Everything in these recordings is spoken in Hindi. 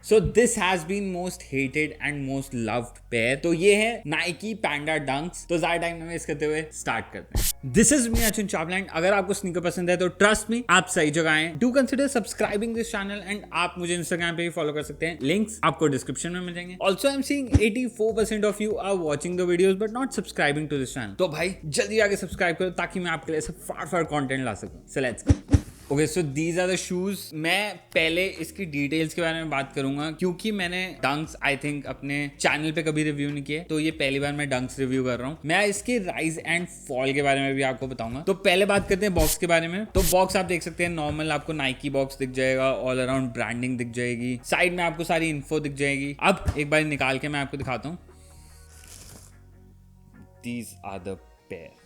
So this has been most hated and most loved pair. तो ये है नाइकी पैंडा डंक्स। तो ज्यादा टाइम वेस्ट करते हुए स्टार्ट करते हैं। This is me Achun Chawla. अगर आपको स्नीकर पसंद है तो ट्रस्ट मी, आप सही जगह हैं। Do consider subscribing this channel and आप मुझे इंस्टाग्राम पे भी फॉलो कर सकते हैं। लिंक्स आपको डिस्क्रिप्शन में मिल जाएंगे। Also I am seeing 84% of you are watching the videos but not subscribing to this channel. तो भाई जल्दी आके सब्सक्राइब करो ताकि मैं आपके लिए सब फार कंटेंट ला सकूं। So let's go. Okay, so these are the shoes. मैं पहले इसकी डिटेल्स के बारे में बात करूंगा क्योंकि मैंने डंक्स आई थिंक अपने चैनल पे कभी रिव्यू नहीं किए, तो ये पहली बार मैं डंक्स रिव्यू कर रहा हूँ। मैं इसके राइज एंड फॉल के बारे में भी आपको बताऊंगा। तो पहले बात करते हैं बॉक्स के बारे में। तो बॉक्स आप देख सकते हैं नॉर्मल आपको नाइकी बॉक्स दिख जाएगा, ऑल अराउंड ब्रांडिंग दिख जाएगी, साइड में आपको सारी इन्फो दिख जाएगी। अब एक बार निकाल के मैं आपको दिखाता हूँ। These are the pair.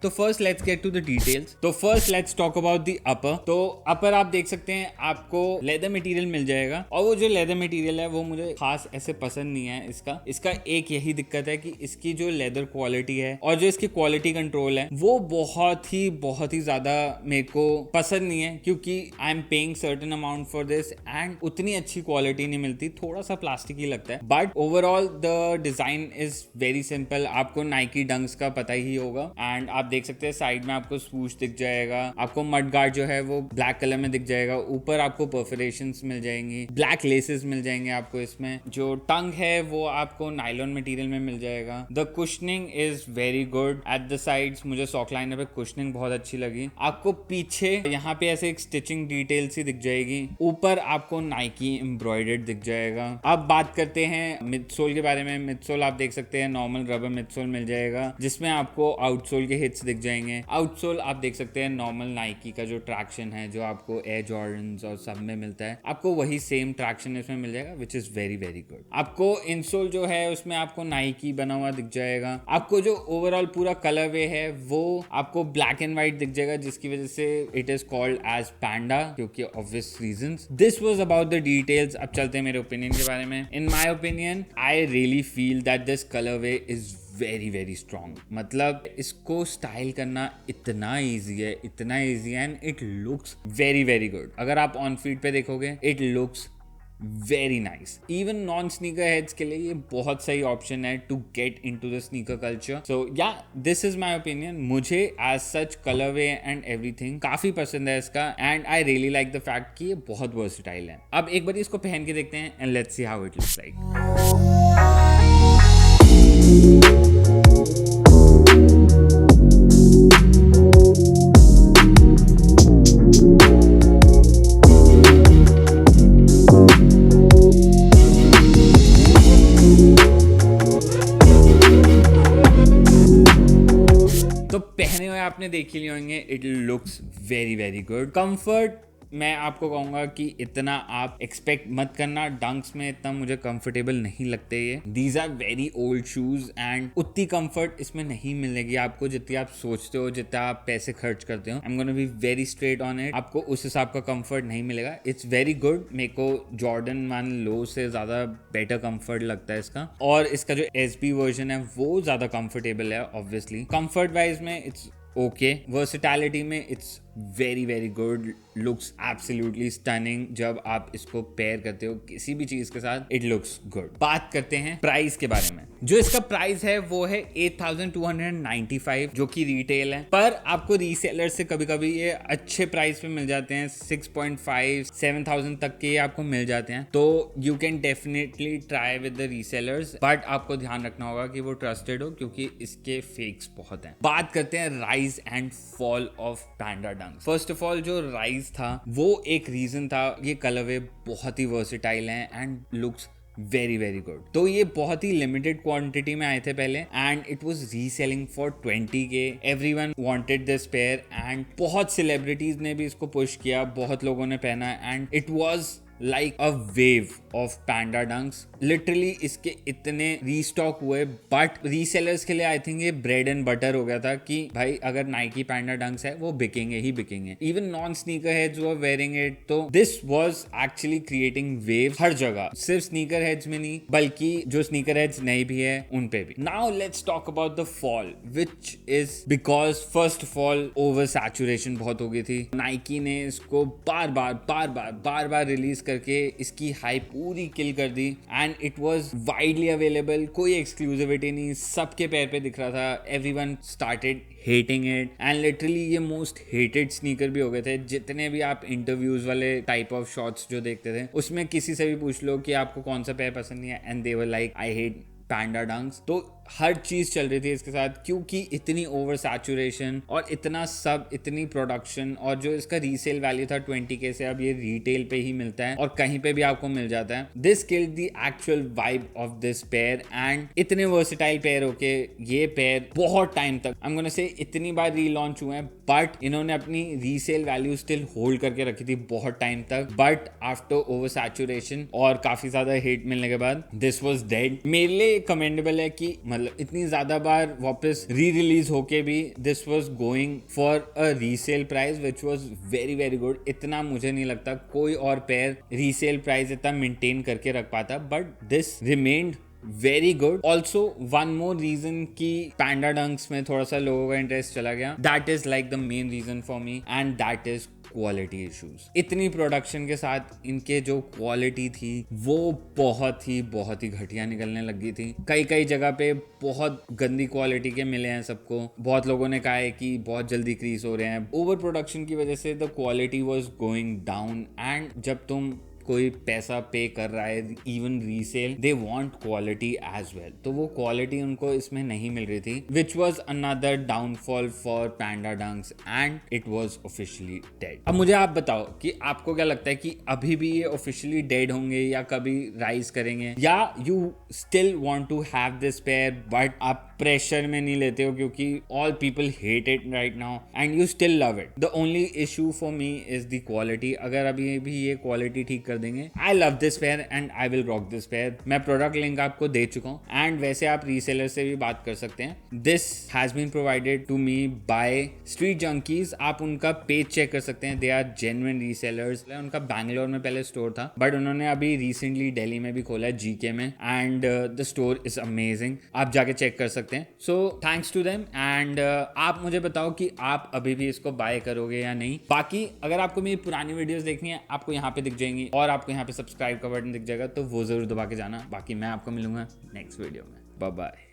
तो first let's get to the details. तो first let's talk about the upper. तो अपर आप देख सकते हैं आपको लेदर मटेरियल मिल जाएगा, और वो जो लेदर मटेरियल है वो मुझे खास ऐसे पसंद नहीं है। इसका एक यही दिक्कत है कि इसकी जो लेदर क्वालिटी है और जो इसकी क्वालिटी कंट्रोल है वो बहुत ही ज्यादा मेरे को पसंद नहीं है, क्योंकि I am paying certain amount for this and उतनी अच्छी क्वालिटी नहीं मिलती, थोड़ा सा प्लास्टिक ही लगता है। But overall the design is very simple. आपको नाइकी डंक्स का पता ही होगा एंड आप देख सकते हैं साइड में आपको स्वूश दिख जाएगा, आपको मड गार्ड जो है वो ब्लैक कलर में दिख जाएगा, ऊपर आपको परफोरेशंस मिल जाएंगी, ब्लैक लेसेस मिल जाएंगे आपको। इसमें जो टंग है वो आपको नायलॉन मटेरियल में मिल जाएगा। The cushioning is very good at the sides. मुझे सॉक लाइनर पे कुशनिंग बहुत अच्छी लगी। आपको पीछे यहाँ पे ऐसे एक स्टिचिंग डिटेल सी दिख जाएगी, ऊपर आपको नाइकी एम्ब्रॉयडर्ड दिख जाएगा। अब बात करते हैं मिडसोल के बारे में। मिडसोल आप देख सकते हैं नॉर्मल रबर मिडसोल मिल जाएगा, जिसमें आपको आउटसोल के हिट्स दिख जाएंगे। आउटसोल आप देख सकते हैं नॉर्मल नाइकी का जो ट्रैक्शन है जो आपको एयर जॉर्डन्स और सब में मिलता है, आपको वही सेम ट्रैक्शन इसमें मिल जाएगा, विच इज वेरी गुड। आपको इंसोल जो है उसमें आपको नाइकी बना हुआ दिख जाएगा। आपको जो ओवरऑल पूरा कलर वे है वो आपको ब्लैक एंड व्हाइट दिख जाएगा, जिसकी वजह से इट इज कॉल्ड एज पैंडा, क्योंकि obvious reasons. This was about the details. अब चलते हैं मेरे ओपिनियन के बारे में। In my opinion I really feel that this colour way is very strong. मतलब इसको स्टाइल करना इतना ईजी है and it looks very good. अगर आप ऑन फीट पे देखोगे it looks very nice. Even non sneaker heads के लिए ये बहुत सही ऑप्शन है to get into the sneaker culture. So yeah this is my opinion. मुझे as such colour way and everything काफी पसंद है इसका, and I really like the fact कि ये बहुत वर्सेटाइल है। अब एक बार इसको पहन के देखते हैं and let's see how it looks like. पहने हुए आपने देख ही लिए होंगे, it looks very good. Comfort मैं आपको कहूंगा कि इतना आप एक्सपेक्ट मत करना। डंक्स में इतना मुझे कंफर्टेबल नहीं लगते ये। These are very old shoes and उतनी कंफर्ट इसमें नहीं मिलेगी आपको जितनी आप सोचते हो, जितना आप पैसे खर्च करते हो। I am gonna be very straight on it. आपको उस हिसाब का कंफर्ट नहीं मिलेगा। It's very good. मेरे को जॉर्डन 1 लो से ज्यादा बेटर कंफर्ट लगता है इसका, और इसका जो एसबी वर्जन है वो ज्यादा कंफर्टेबल है। ऑब्वियसली कंफर्ट वाइज में इट्स ओके। वर्सेटैलिटी में it's very good. Looks absolutely stunning. जब आप इसको पेयर करते हो किसी भी चीज के साथ इट लुक्स गुड। बात करते हैं प्राइस के बारे में। जो इसका प्राइस है वो है 8295, जो कि रिटेल है, पर आपको रीसेलर से कभी कभी ये अच्छे प्राइस पे मिल जाते हैं। 6.5 7,000 तक के आपको मिल जाते हैं। तो you can definitely try with the resellers, but आपको ध्यान रखना होगा कि वो ट्रस्टेड हो, क्योंकि इसके फेक्स बहुत हैं। बात करते हैं rise and fall of panda dunks. First of all जो राइज था वो एक रीजन था। ये कलरवे बहुत ही वर्सेटाइल है एंड लुक्स वेरी गुड। तो ये बहुत ही लिमिटेड क्वांटिटी में आए थे पहले and it was reselling for 20K। Everyone wanted this pair and बहुत सेलिब्रिटीज ने भी इसको पुश किया, बहुत लोगों ने पहना and it was like a wave of panda dunks. Literally इसके इतने रीस्टॉक हुए, बट रीसेलर्स के लिए आई थिंक ये ब्रेड एंड बटर हो गया था कि भाई अगर नाइकी पैंडा डंक्स है वो बिकेंगे ही बिकेंगे। Even non sneaker heads were wearing it. तो this was actually creating wave हर जगह, सिर्फ स्नीकर हेड्स में नहीं बल्कि जो स्नीकर हेड्स नहीं भी है उन पे भी। Now let's talk about the fall, which is because first of all over saturation बहुत हो गई थी। नाइकी ने इसको बार बार रिलीज करके इसकी हाइप पूरी किल कर दी and it was widely available, कोई एक्सक्लूसिविटी नहीं, सबके पैर पे दिख रहा था, everyone started hating it and literally ये मोस्ट हेटेड स्नीकर भी हो गए थे। जितने भी आप इंटरव्यूज वाले टाइप ऑफ शॉट्स जो देखते थे उसमें किसी से भी पूछ लो कि आपको कौन सा पैर पसंद नहीं है and they were like I hate panda dunks. तो हर चीज चल रही थी इसके साथ क्योंकि इतनी ओवर सैचुरेशन और इतना सब, इतनी प्रोडक्शन, और जो इसका रीसेल वैल्यू था 20K से अब ये रिटेल पे ही मिलता है और कहीं पे भी आपको मिल जाता है। This killed the actual vibe of this pair and इतने वर्सेटाइल पेयर होके ये पेयर बहुत टाइम तक, आई एम गोना से इतनी बार रीलॉन्च हुए हैं बट इन्होंने अपनी रीसेल वैल्यू स्टिल होल्ड करके रखी थी बहुत टाइम तक। बट आफ्टर ओवर सैचुरेशन और काफी ज्यादा हिट मिलने के बाद दिस वाज डेड। मेरे लिए कमेंडेबल है कि मतलब इतनी ज्यादा बार वापस री रिलीज होके भी this was going for a resale price which was very very good. इतना मुझे नहीं लगता कोई और पेयर रीसेल प्राइस इतना मेंटेन करके रख पाता, but this remained very good. Also one more reason कि पैंडा डंक्स में थोड़ा सा लोगों का इंटरेस्ट चला गया, that is like the main reason for me and that is quality issues. इतनी प्रोडक्शन के साथ इनके जो क्वालिटी थी वो बहुत ही घटिया निकलने लगी थी। कई जगह पे बहुत गंदी क्वालिटी के मिले हैं सबको। बहुत लोगों ने कहा है कि बहुत जल्दी क्रीज हो रहे हैं। ओवर प्रोडक्शन की वजह से the quality was going down and जब तुम कोई पैसा पे कर रहा है even resale, they want quality as well, तो वो क्वालिटी उनको इसमें नहीं मिल रही थी which was another downfall for Panda Dunks and it was officially dead. अब मुझे आप बताओ कि आपको क्या लगता है कि अभी भी ये ऑफिशियली डेड होंगे या कभी राइज करेंगे, या you still want to have this pair but आप प्रेशर में नहीं लेते हो क्योंकि all people hate it right now and you still love it. The only issue for me is the quality. अगर अभी भी ये क्वालिटी ठीक कर देंगे, I love this pair and I will rock this pair. मैं प्रोडक्ट लिंक आपको दे चुका हूँ एंड वैसे आप रीसेलर से भी बात कर सकते हैं। This has been provided to me by Street Junkies. आप उनका पेज चेक कर सकते हैं, दे आर जेन्युइन रीसेलर्स। उनका बैंगलोर में पहले स्टोर था बट उन्होंने अभी रिसेंटली दिल्ली में भी खोला है, जीके में, and the store is amazing. आप जाके चेक कर सकते हैं। So thanks to them and आप मुझे बताओ कि आप अभी भी इसको बाय करोगे या नहीं। बाकी अगर आपको मेरी पुरानी वीडियोस देखनी है आपको यहाँ पे दिख जाएंगी और आपको यहाँ पे सब्सक्राइब का बटन दिख जाएगा, तो वो जरूर दबा के जाना। बाकी मैं आपको मिलूंगा नेक्स्ट वीडियो में। Bye bye.